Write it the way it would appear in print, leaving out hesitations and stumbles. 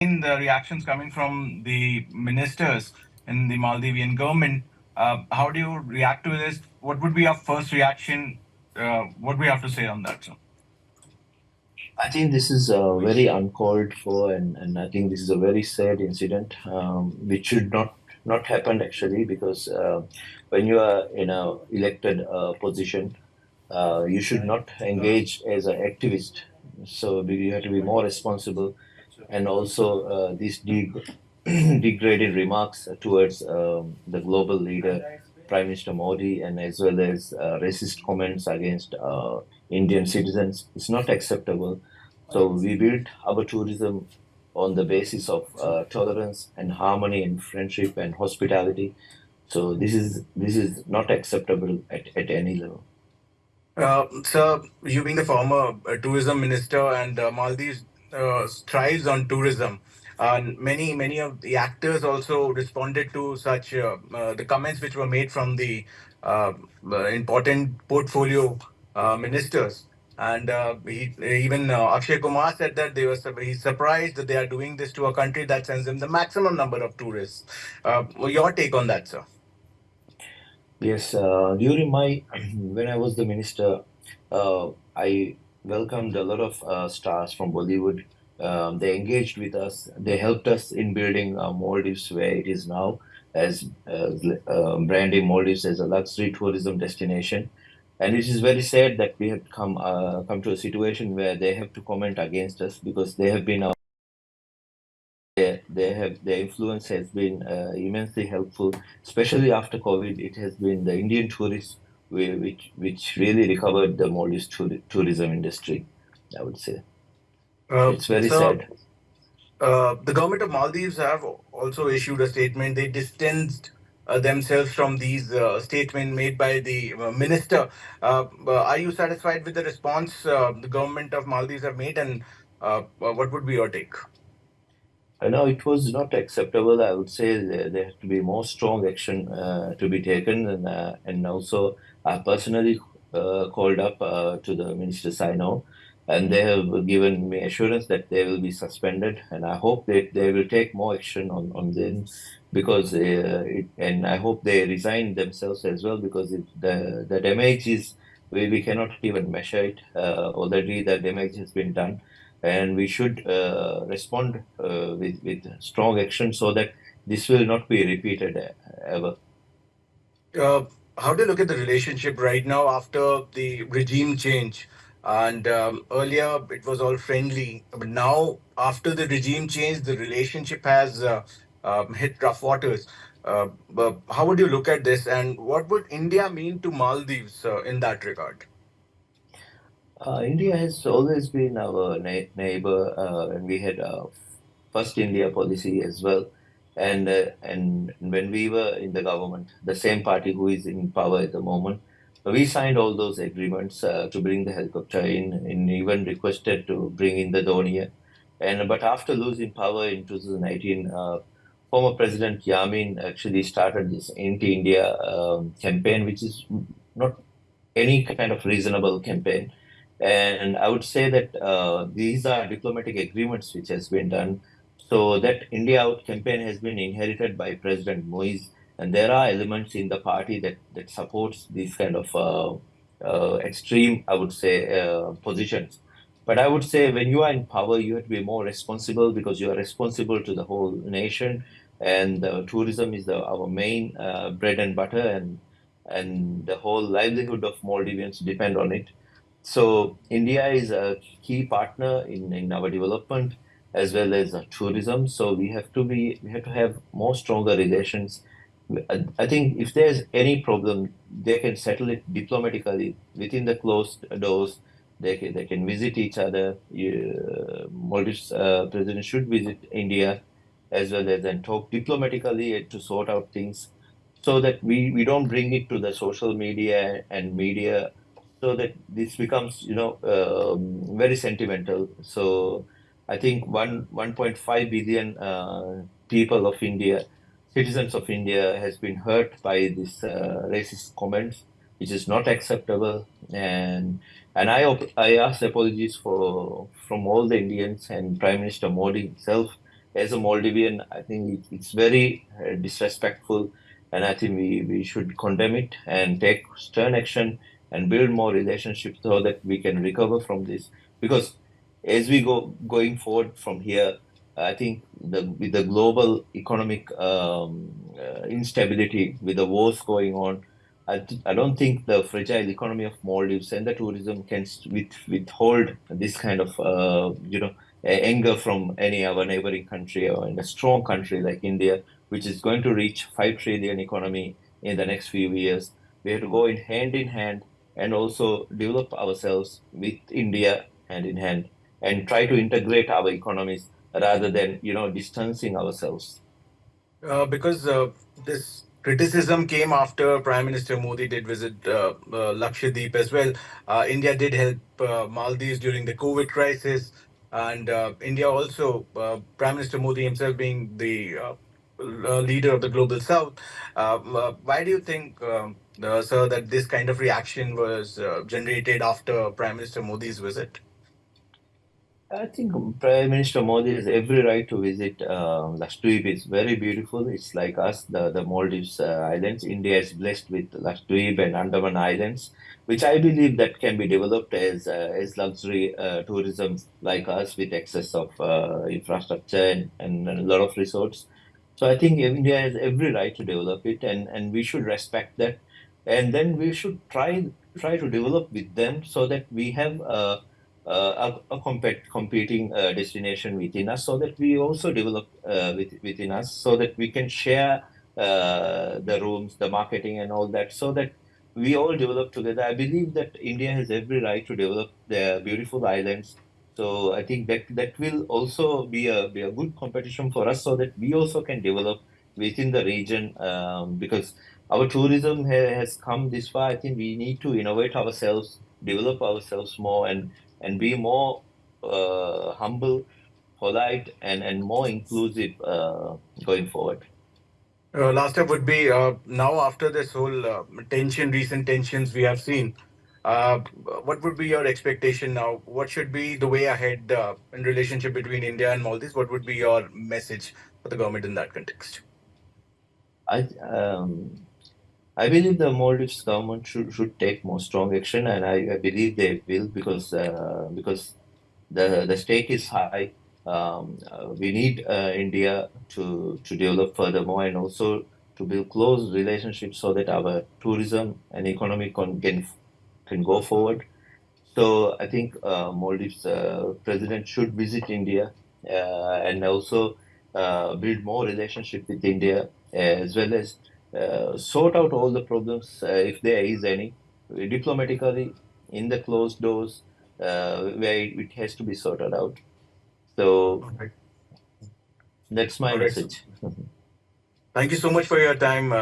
In the reactions coming from the ministers in the Maldivian government, how do you react to this? What would be your first reaction? What do we have to say on that, sir? I think this is very uncalled for, and I think this is a very sad incident, which should not happen actually, because when you are in a elected position, you should not engage as an activist. So you have to be more responsible, and also these degrading remarks towards the global leader, Prime Minister Modi, and as well as racist comments against Indian citizens is not acceptable. So we built our tourism on the basis of tolerance and harmony and friendship and hospitality. So this is not acceptable at any level. Sir, you being the former tourism minister, and Maldives thrives on tourism. And many of the actors also responded to such the comments which were made from the important portfolio ministers. And even Akshay Kumar said that he's surprised that they are doing this to a country that sends them the maximum number of tourists. Your take on that, sir? Yes, during my when I was the minister, I welcomed a lot of stars from Bollywood. They engaged with us. They helped us in building Maldives where it is now, as branding Maldives as a luxury tourism destination. And it is very sad that we have come to a situation where they have to comment against us because they have been their influence has been immensely helpful, especially after COVID. It has been the Indian tourists which really recovered the Maldives tourism industry, I would say. So it's very So sad. the government of Maldives have also issued a statement. They distanced themselves from these statements made by the minister. Are you satisfied with the response the government of Maldives have made, and what would be your take? No, it was not acceptable. I would say there has to be more strong action to be taken, and also I personally called up to the ministers I know, and they have given me assurance that they will be suspended, and I hope that they will take more action on them because and I hope they resign themselves as well because the damage is we cannot even measure it. Already the damage has been done, and we should respond with strong action so that this will not be repeated ever. Uh, how do you look at the relationship right now after the regime change? And earlier it was all friendly, but now after the regime change, the relationship has hit rough waters. But how would you look at this, and what would India mean to Maldives in that regard? India has always been our neighbor, and we had a first India policy as well. And when we were in the government, the same party who is in power at the moment, we signed all those agreements to bring the helicopter in, and even requested to bring in the Doniya. And but after losing power in 2019, former President Yamin actually started this anti-India campaign, which is not any kind of reasonable campaign. And I would say that these are diplomatic agreements which has been done. So that India Out campaign has been inherited by President Moise, and there are elements in the party that supports these kind of extreme, I would say, positions. But I would say when you are in power, you have to be more responsible because you are responsible to the whole nation, and tourism is our main bread and butter, and the whole livelihood of Maldivians depend on it. So India is a key partner in our development as well as tourism. So we have to have more stronger relations. I think if there's any problem, they can settle it diplomatically within the closed doors. They can visit each other. Maldives president should visit India as well as and talk diplomatically to sort out things so that we don't bring it to the social media and media so that this becomes very sentimental. So I think 1.5 billion people of India, citizens of India, has been hurt by this racist comments, which is not acceptable. And I ask apologies for from all the Indians and Prime Minister Modi himself as a Maldivian, I think it's very disrespectful, and I think we should condemn it and take stern action and build more relationships so that we can recover from this. Because as we going forward from here, I think with the global economic instability, with the wars going on, I don't think the fragile economy of Maldives and the tourism can withhold this kind of anger from any other neighboring country, or in a strong country like India, which is going to reach 5 trillion economy in the next few years. We have to go in hand and also develop ourselves with India hand in hand and try to integrate our economies rather than distancing ourselves. Because this criticism came after Prime Minister Modi did visit Lakshadweep as well. India did help Maldives during the COVID crisis, and India also, Prime Minister Modi himself being the leader of the global South. Why do you think, sir, that this kind of reaction was generated after Prime Minister Modi's visit? I think Prime Minister Modi has every right to visit Lakshadweep. It's very beautiful. It's like us, the Maldives Islands. India is blessed with Lakshadweep and Andaman Islands, which I believe that can be developed as luxury tourism like us, with access of infrastructure and a lot of resorts. So I think India has every right to develop it, and we should respect that. And then we should try to develop with them so that we have a competing destination within us, so that we also develop within us, so that we can share the rooms, the marketing, and all that, so that we all develop together. I believe that India has every right to develop their beautiful islands. So I think that will also be a good competition for us, so that we also can develop within the region. Because our tourism has come this far, I think we need to innovate ourselves, develop ourselves more, and be more humble, polite, and more inclusive going forward. Last up would be now after this whole recent tensions we have seen. What would be your expectation now? What should be the way ahead in relationship between India and Maldives? What would be your message for the government in that context? I I believe the Maldives government should take more strong action, and I believe they will, because the stake is high. We need India to develop furthermore, and also to build close relationships so that our tourism and economy can go forward. So I think Maldives president should visit India and also build more relationship with India, as well as sort out all the problems if there is any, diplomatically, in the closed doors, where it has to be sorted out. So All right. that's my All right. message. Thank you so much for your time.